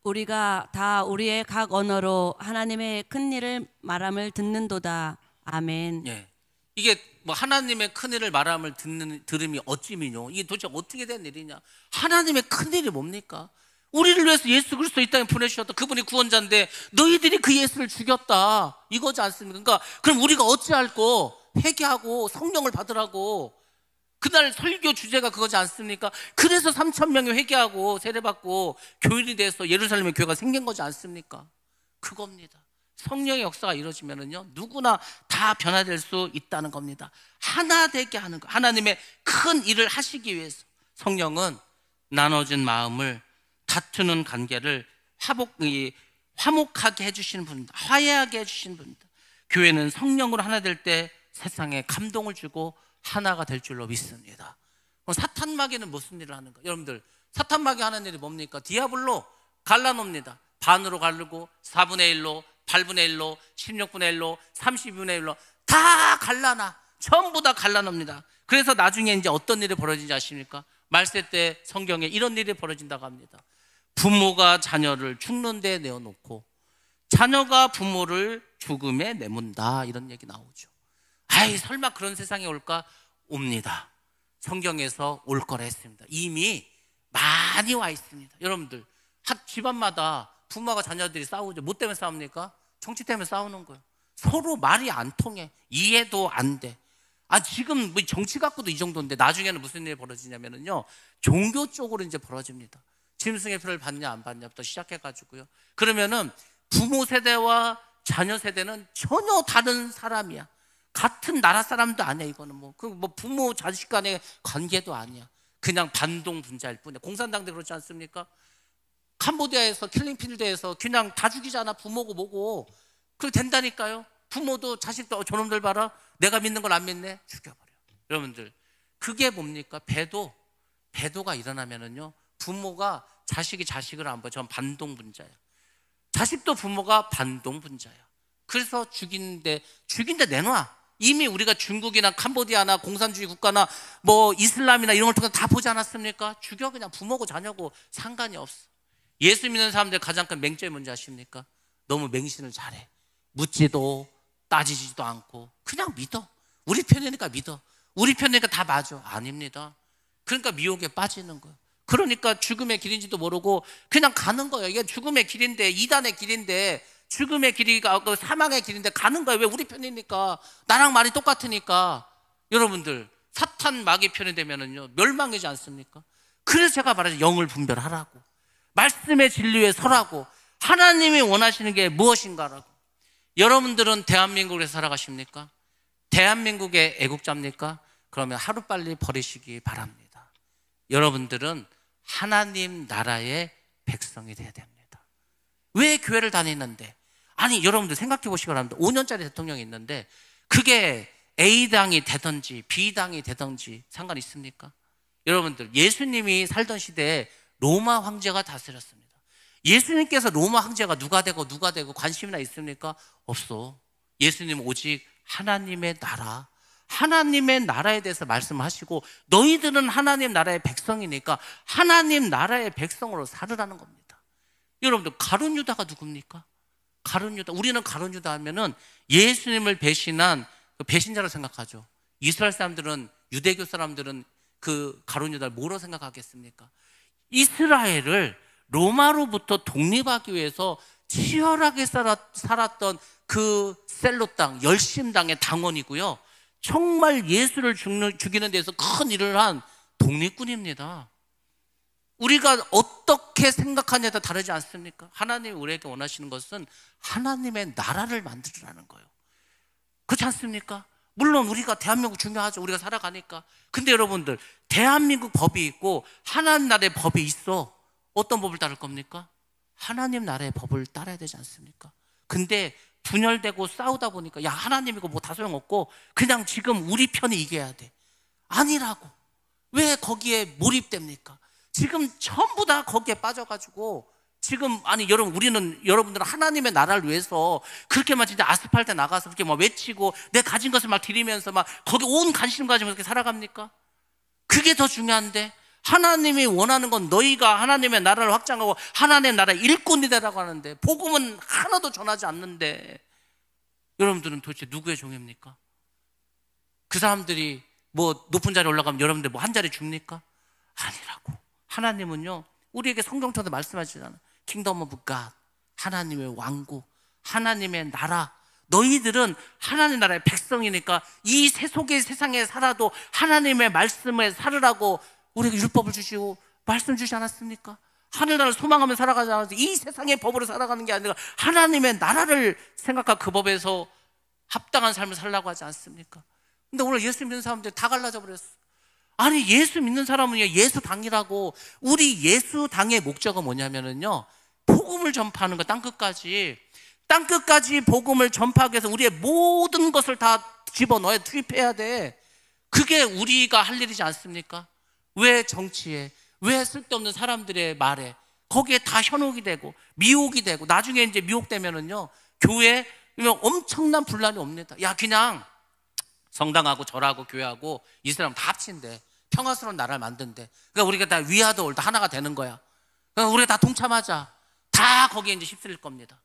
우리가 다 우리의 각 언어로 하나님의 큰 일을 말함을 듣는도다. 아멘. 예. 이게 뭐 하나님의 큰 일을 말함을 들음이 어찌미뇨? 이게 도대체 어떻게 된 일이냐? 하나님의 큰 일이 뭡니까? 우리를 위해서 예수 그리스도 이 땅에 보내주셨다. 그분이 구원자인데 너희들이 그 예수를 죽였다, 이거지 않습니까? 그러니까 그럼 우리가 어찌할꼬? 회개하고 성령을 받으라고. 그날 설교 주제가 그거지 않습니까? 그래서 3,000명이 회개하고 세례받고 교인이 돼서 예루살렘의 교회가 생긴 거지 않습니까? 그겁니다. 성령의 역사가 이루어지면은요, 누구나 다 변화될 수 있다는 겁니다. 하나 되게 하는 거. 하나님의 큰 일을 하시기 위해서 성령은 나눠진 마음을, 다투는 관계를 화목하게 해주시는 분입니다. 화해하게 해주시는 분입니다. 교회는 성령으로 하나 될 때 세상에 감동을 주고 하나가 될 줄로 믿습니다. 그럼 사탄 마귀는 무슨 일을 하는가? 여러분들, 사탄 마귀 하는 일이 뭡니까? 디아블로 갈라놉니다. 반으로 가르고 4분의 1로, 8분의 1로, 16분의 1로, 32분의 1로 다 갈라놔. 전부 다 갈라놉니다. 그래서 나중에 이제 어떤 일이 벌어지는지 아십니까? 말세 때 성경에 이런 일이 벌어진다고 합니다. 부모가 자녀를 죽는 데 내어놓고 자녀가 부모를 죽음에 내몬다, 이런 얘기 나오죠. 설마 그런 세상이 올까? 옵니다. 성경에서 올 거라 했습니다. 이미 많이 와 있습니다. 여러분들, 집안마다 부모가 자녀들이 싸우죠. 뭐 때문에 싸웁니까? 정치 때문에 싸우는 거예요. 서로 말이 안 통해. 이해도 안 돼. 지금 뭐 정치 갖고도 이 정도인데 나중에는 무슨 일이 벌어지냐면요, 종교 쪽으로 이제 벌어집니다. 짐승의 표를 받냐 안 받냐부터 시작해가지고요. 그러면은 부모 세대와 자녀 세대는 전혀 다른 사람이야. 같은 나라 사람도 아니야. 이거는 뭐 부모 자식 간의 관계도 아니야. 그냥 반동 분자일 뿐이야. 공산당도 그렇지 않습니까? 캄보디아에서 킬링필드에서 그냥 다 죽이잖아. 부모고 뭐고. 그렇게 된다니까요. 부모도 자식도 저놈들 봐라, 내가 믿는 걸 안 믿네, 죽여버려. 여러분들, 그게 뭡니까? 배도가 일어나면은요, 부모가 자식이 자식을 안 봐. 전 반동 분자야. 자식도 부모가 반동 분자야. 그래서 죽인데 내놔. 이미 우리가 중국이나 캄보디아나 공산주의 국가나 뭐 이슬람이나 이런 걸 통해서 다 보지 않았습니까? 죽여. 그냥 부모고 자녀고 상관이 없어. 예수 믿는 사람들 가장 큰 맹점이 뭔지 아십니까? 너무 맹신을 잘해. 묻지도 따지지도 않고 그냥 믿어. 우리 편이니까 믿어. 우리 편이니까 다 맞아. 아닙니다. 그러니까 미혹에 빠지는 거예요. 그러니까 죽음의 길인지도 모르고 그냥 가는 거예요. 이게 죽음의 길인데, 이단의 길인데, 죽음의 길이가 사망의 길인데 가는 거예요. 왜? 우리 편이니까. 나랑 말이 똑같으니까. 여러분들, 사탄 마귀 편이 되면은요, 멸망이지 않습니까? 그래서 제가 말하죠. 영을 분별하라고, 말씀의 진리에 서라고, 하나님이 원하시는 게 무엇인가라고. 여러분들은 대한민국에서 살아가십니까? 대한민국의 애국자입니까? 그러면 하루빨리 버리시기 바랍니다. 여러분들은 하나님 나라의 백성이 돼야 됩니다. 왜 교회를 다니는데? 아니, 여러분들 생각해 보시기 바랍니다. 5년짜리 대통령이 있는데 그게 A당이 되든지 B당이 되든지 상관 있습니까? 여러분들, 예수님이 살던 시대에 로마 황제가 다스렸습니다. 예수님께서 로마 황제가 누가 되고 관심이나 있습니까? 없어. 예수님은 오직 하나님의 나라, 하나님의 나라에 대해서 말씀하시고 너희들은 하나님 나라의 백성이니까 하나님 나라의 백성으로 살으라는 겁니다. 여러분들, 가룟 유다가 누굽니까? 가룟 유다. 우리는 가룟 유다 하면은 예수님을 배신한 그 배신자로 생각하죠. 이스라엘 사람들은, 유대교 사람들은 그 가룟 유다를 뭐로 생각하겠습니까? 이스라엘을 로마로부터 독립하기 위해서 치열하게 살았던 그 셀로 땅, 열심당의 당원이고요. 정말 예수를 죽이는 데서 큰 일을 한 독립군입니다. 우리가 어떻게 생각하냐에 따라 다르지 않습니까? 하나님이 우리에게 원하시는 것은 하나님의 나라를 만들으라는 거예요. 그렇지 않습니까? 물론 우리가 대한민국 중요하죠. 우리가 살아가니까. 근데 여러분들, 대한민국 법이 있고 하나님 나라의 법이 있어. 어떤 법을 따를 겁니까? 하나님 나라의 법을 따라야 되지 않습니까? 근데 분열되고 싸우다 보니까 야, 하나님이고 뭐 다 소용없고 그냥 지금 우리 편이 이겨야 돼. 아니라고. 왜 거기에 몰입됩니까? 지금 전부 다 거기에 빠져가지고 지금, 아니, 여러분들은 하나님의 나라를 위해서 그렇게만 진짜 아스팔트에 나가서 그렇게 막 외치고 내 가진 것을 막 드리면서 막 거기 온 관심 가지고 그렇게 살아갑니까? 그게 더 중요한데, 하나님이 원하는 건 너희가 하나님의 나라를 확장하고 하나님의 나라의 일꾼이 되라고 하는데 복음은 하나도 전하지 않는데 여러분들은 도대체 누구의 종입니까? 그 사람들이 뭐 높은 자리에 올라가면 여러분들 뭐 한 자리 줍니까? 아니라고. 하나님은요, 우리에게 성경처럼 말씀하시잖아요. 킹덤 오브 갓, 하나님의 왕국, 하나님의 나라. 너희들은 하나님 나라의 백성이니까 이 세속의 세상에 살아도 하나님의 말씀에 살으라고 우리에게 율법을 주시고 말씀 주시지 않았습니까? 하늘나라를 소망하며 살아가지 않아서 이 세상의 법으로 살아가는 게 아니라 하나님의 나라를 생각하고 그 법에서 합당한 삶을 살라고 하지 않습니까? 근데 오늘 예수 믿는 사람들이 다 갈라져 버렸어. 아니, 예수 믿는 사람은 예수당이라고. 우리 예수당의 목적은 뭐냐면은요, 복음을 전파하는 거. 땅끝까지 복음을 전파하기 위해서 우리의 모든 것을 다 집어넣어야, 투입해야 돼. 그게 우리가 할 일이지 않습니까? 왜 정치에, 왜 쓸데없는 사람들의 말에 거기에 다 현혹이 되고 미혹이 되고 나중에 이제 미혹되면은요, 교회에 엄청난 분란이 옵니다. 야, 그냥 성당하고 절하고 교회하고 이 사람 다 합친대. 평화스러운 나라를 만든대. 그러니까 우리가 다 위아더 올다 하나가 되는 거야. 그러니까 우리가 다 동참하자. 다 거기에 이제 휩쓸릴 겁니다.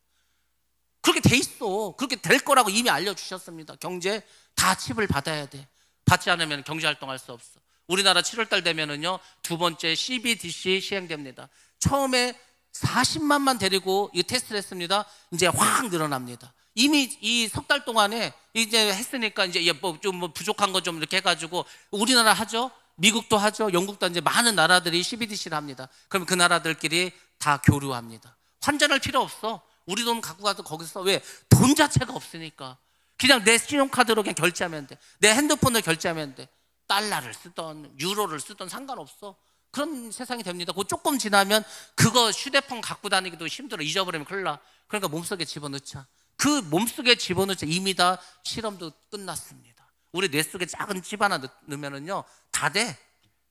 그렇게 돼 있어. 그렇게 될 거라고 이미 알려주셨습니다. 경제 다 칩을 받아야 돼. 받지 않으면 경제활동할 수 없어. 우리나라 7월달 되면은요, 두 번째 CBDC 시행됩니다. 처음에 40만만 데리고 이 테스트를 했습니다. 이제 확 늘어납니다. 이미 이 석 달 동안에 이제 했으니까 이제 좀 부족한 거 좀 이렇게 해가지고 우리나라 하죠. 미국도 하죠. 영국도 이제 많은 나라들이 CBDC를 합니다. 그럼 그 나라들끼리 다 교류합니다. 환전할 필요 없어. 우리 돈 갖고 가도 거기서 왜? 돈 자체가 없으니까. 그냥 내 신용카드로 그냥 결제하면 돼. 내 핸드폰으로 결제하면 돼. 달러를 쓰던 유로를 쓰던 상관없어. 그런 세상이 됩니다. 그 조금 지나면 그거 휴대폰 갖고 다니기도 힘들어. 잊어버리면 큰일 나. 그러니까 몸속에 집어넣자. 그 몸속에 집어넣자. 이미 다 실험도 끝났습니다. 우리 뇌 속에 작은 칩 하나 넣으면은요, 다 돼.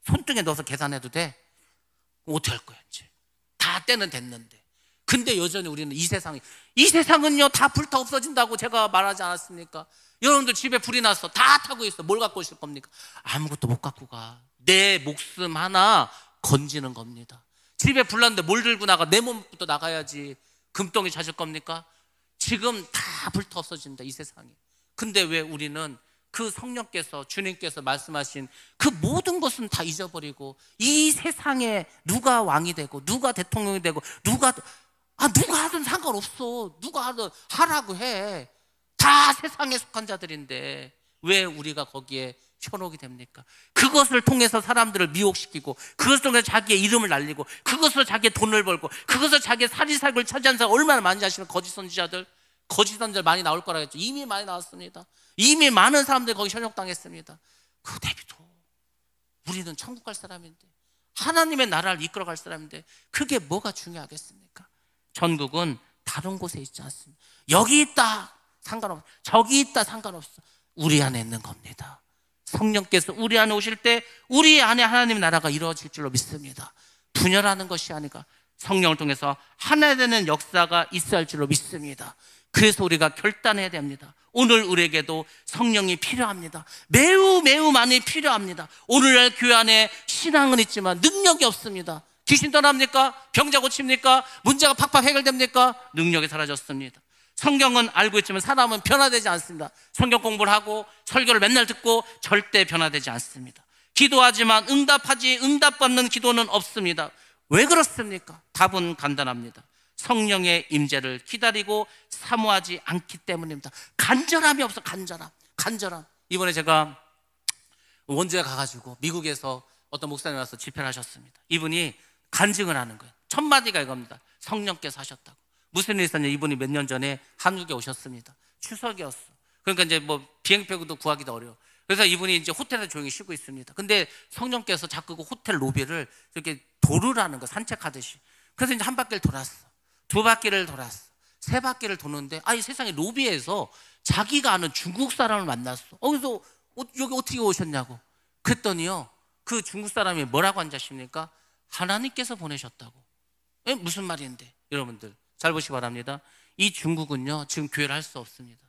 손등에 넣어서 계산해도 돼. 어떻게 할 거야 이제. 다 때는 됐는데. 근데 여전히 우리는 이 세상은요 다 불타 없어진다고 제가 말하지 않았습니까? 여러분들 집에 불이 났어. 다 타고 있어. 뭘 갖고 오실 겁니까? 아무것도 못 갖고 가. 내 목숨 하나 건지는 겁니다. 집에 불 났는데 뭘 들고 나가? 내 몸부터 나가야지. 금덩이 찾을 겁니까? 지금 다 불타 없어진다, 이 세상이. 근데 왜 우리는 그 성령께서, 주님께서 말씀하신 그 모든 것은 다 잊어버리고 이 세상에 누가 왕이 되고 누가 대통령이 되고 누가 하든 상관없어. 누가 하든 하라고 해. 다 세상에 속한 자들인데 왜 우리가 거기에 현혹이 됩니까? 그것을 통해서 사람들을 미혹시키고, 그것을 통해서 자기의 이름을 날리고, 그것으로 자기의 돈을 벌고, 그것으로 자기의 사리사욕을 차지하는 사람 얼마나 많은지 아시면 거짓 선지자들 많이 나올 거라 했죠. 이미 많이 나왔습니다. 이미 많은 사람들이 거기 현혹당했습니다. 그거 내비둬. 우리는 천국 갈 사람인데, 하나님의 나라를 이끌어갈 사람인데 그게 뭐가 중요하겠습니까? 천국은 다른 곳에 있지 않습니다. 여기 있다 상관없어, 저기 있다 상관없어. 우리 안에 있는 겁니다. 성령께서 우리 안에 오실 때 우리 안에 하나님의 나라가 이루어질 줄로 믿습니다. 분열하는 것이 아니라 성령을 통해서 하나 되는 역사가 있어야 할 줄로 믿습니다. 그래서 우리가 결단해야 됩니다. 오늘 우리에게도 성령이 필요합니다. 매우 많이 필요합니다. 오늘날 교회 안에 신앙은 있지만 능력이 없습니다. 귀신 떠납니까? 병자 고칩니까? 문제가 팍팍 해결됩니까? 능력이 사라졌습니다. 성경은 알고 있지만 사람은 변화되지 않습니다. 성경 공부를 하고 설교를 맨날 듣고 절대 변화되지 않습니다. 기도하지만 응답받는 기도는 없습니다. 왜 그렇습니까? 답은 간단합니다. 성령의 임재를 기다리고 사모하지 않기 때문입니다. 간절함이 없어. 간절함. 이번에 제가 원주에 가가지고 미국에서 어떤 목사님 와서 집회를 하셨습니다. 이분이 간증을 하는 거예요. 첫 마디가 이겁니다. 성령께서 하셨다고. 무슨 일이 있었냐? 이분이 몇 년 전에 한국에 오셨습니다. 추석이었어. 그러니까 이제 뭐 비행표도 구하기도 어려워. 그래서 이분이 이제 호텔에 조용히 쉬고 있습니다. 근데 성령께서 자꾸 그 호텔 로비를 이렇게 도르라는 거, 산책하듯이. 그래서 이제 한 바퀴를 돌았어. 두 바퀴를 돌았어. 세 바퀴를 도는데, 이 세상에 로비에서 자기가 아는 중국 사람을 만났어. 그래서 여기 어떻게 오셨냐고. 그랬더니요, 그 중국 사람이 뭐라고 앉으십니까? 하나님께서 보내셨다고. 무슨 말인데? 여러분들 잘 보시기 바랍니다. 이 중국은요, 지금 교회를 할 수 없습니다.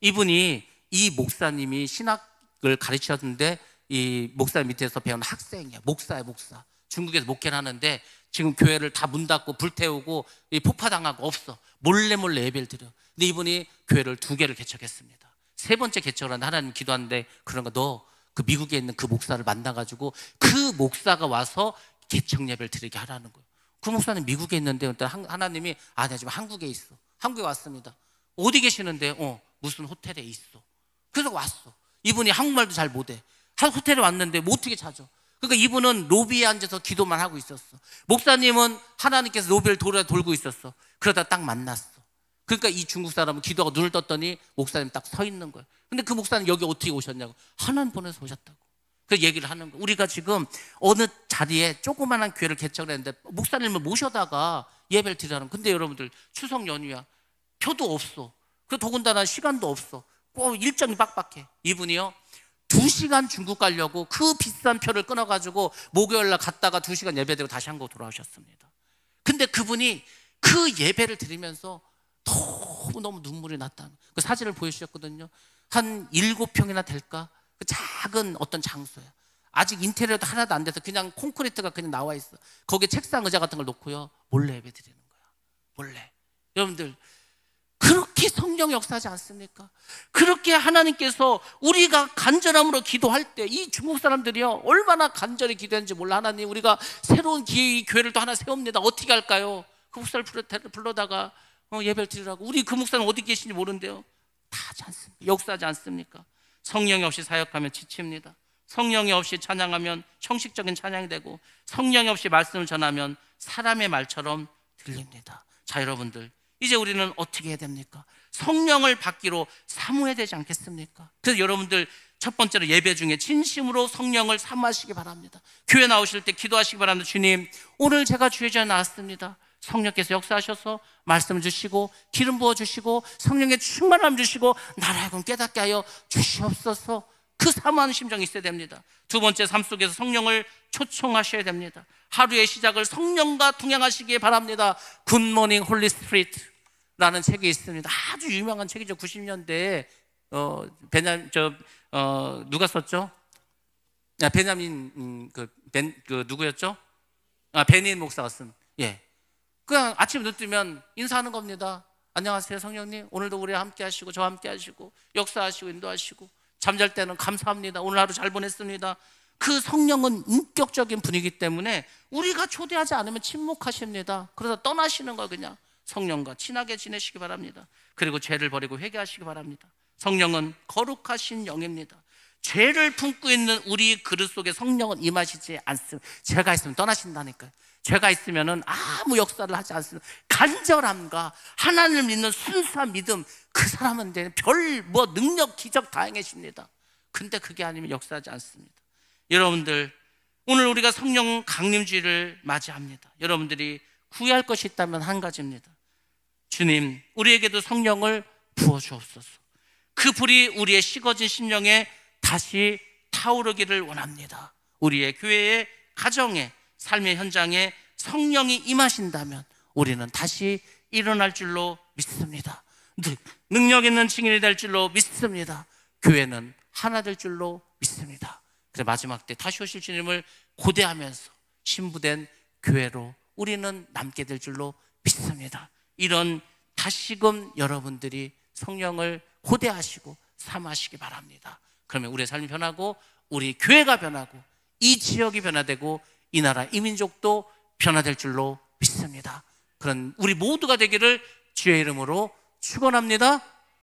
이분이, 이 목사님이 신학을 가르치셨는데 이 목사 밑에서 배운 학생이야. 목사야, 목사. 중국에서 목회를 하는데 지금 교회를 다 문 닫고 불태우고 폭파당하고 없어. 몰래 예배를 드려. 근데 이분이 교회를 2개를 개척했습니다. 3번째 개척을 하는데 하나님 기도하는데, 그런가, 너 그 미국에 있는 그 목사를 만나가지고 그 목사가 와서 개척 예배를 드리게 하라는 거예요. 그 목사는 미국에 있는데 하나님이, 내가 지금 한국에 있어. 한국에 왔습니다. 어디 계시는데? 무슨 호텔에 있어. 그래서 왔어. 이분이 한국말도 잘 못해. 호텔에 왔는데 뭐 어떻게 찾아? 그러니까 이분은 로비에 앉아서 기도만 하고 있었어. 목사님은 하나님께서 로비를 돌고 있었어. 그러다 딱 만났어. 그러니까 이 중국 사람은 기도하고 눈을 떴더니 목사님 딱 서 있는 거예요. 근데 그 목사님 여기 어떻게 오셨냐고. 하나님 보내서 오셨다고. 그 얘기를 하는 거예요. 우리가 지금 어느 자리에 조그마한 교회를 개척을 했는데 목사님을 모셔다가 예배를 드리라는 거예요. 근데 여러분들 추석 연휴야. 표도 없어. 그 더군다나 시간도 없어. 꼭 일정이 빡빡해. 이분이요, 2시간 중국 가려고 그 비싼 표를 끊어가지고 목요일날 갔다가 2시간 예배드리고 다시 한국 돌아오셨습니다. 근데 그분이 그 예배를 드리면서 너무 눈물이 났다는, 그 사진을 보여주셨거든요. 한 7평이나 될까? 그 작은 어떤 장소야. 아직 인테리어도 하나도 안 돼서 그냥 콘크리트가 그냥 나와 있어. 거기에 책상 의자 같은 걸 놓고요, 몰래 예배 드리는 거야. 몰래. 여러분들, 그렇게 성령이 역사하지 않습니까? 그렇게 하나님께서 우리가 간절함으로 기도할 때, 이 중국 사람들이요, 얼마나 간절히 기도했는지 몰라. 하나님, 우리가 새로운 이 교회를 또 하나 세웁니다. 어떻게 할까요? 그 목사를 불러다가 예배를 드리라고. 우리 그 목사는 어디 계신지 모르는데요, 다 하지 않습니까? 역사하지 않습니까? 성령이 없이 사역하면 지칩니다. 성령이 없이 찬양하면 형식적인 찬양이 되고, 성령이 없이 말씀을 전하면 사람의 말처럼 들립니다. 자, 여러분들, 이제 우리는 어떻게 해야 됩니까? 성령을 받기로 사모해야 되지 않겠습니까? 그래서 여러분들, 첫 번째로 예배 중에 진심으로 성령을 사모하시기 바랍니다. 교회 나오실 때 기도하시기 바랍니다. 주님, 오늘 제가 주의 자리에 나왔습니다. 성령께서 역사하셔서 말씀을 주시고 기름 부어주시고 성령의 충만함 주시고 나를 하여금 깨닫게 하여 주시옵소서. 그 사모하는 심정이 있어야 됩니다. 두 번째, 삶 속에서 성령을 초청하셔야 됩니다. 하루의 시작을 성령과 동행하시기 바랍니다. 굿모닝 홀리 스피릿라는 책이 있습니다. 아주 유명한 책이죠. 90년대에 누가 썼죠? 베냐민 누구였죠? 베닌 목사가 쓴. 예. 그냥 아침 눈 뜨면 인사하는 겁니다. 안녕하세요, 성령님. 오늘도 우리와 함께 하시고 저와 함께 하시고 역사하시고 인도하시고, 잠잘 때는 감사합니다. 오늘 하루 잘 보냈습니다. 그 성령은 인격적인 분이기 때문에 우리가 초대하지 않으면 침묵하십니다. 그러다 떠나시는 거. 그냥 성령과 친하게 지내시기 바랍니다. 그리고 죄를 버리고 회개하시기 바랍니다. 성령은 거룩하신 영입니다. 죄를 품고 있는 우리 그릇 속에 성령은 임하시지 않습니다. 죄가 있으면 떠나신다니까요. 죄가 있으면 아무 역사를 하지 않습니다. 간절함과 하나님을 믿는 순수한 믿음, 그 사람은 별 능력, 기적 다 행하십니다. 근데 그게 아니면 역사하지 않습니다. 여러분들, 오늘 우리가 성령 강림주의를 맞이합니다. 여러분들이 구해야 할 것이 있다면 한 가지입니다. 주님, 우리에게도 성령을 부어주옵소서. 그 불이 우리의 식어진 심령에 다시 타오르기를 원합니다. 우리의 교회의 가정에, 삶의 현장에 성령이 임하신다면 우리는 다시 일어날 줄로 믿습니다. 능력 있는 증인이 될 줄로 믿습니다. 교회는 하나 될 줄로 믿습니다. 그래서 마지막 때 다시 오실 주님을 고대하면서 신부된 교회로 우리는 남게 될 줄로 믿습니다. 이런 다시금 여러분들이 성령을 고대하시고 삼으시기 바랍니다. 그러면 우리의 삶이 변하고 우리 교회가 변하고 이 지역이 변화되고 이 나라, 이 민족도 변화될 줄로 믿습니다. 그런 우리 모두가 되기를 주의 이름으로 축원합니다.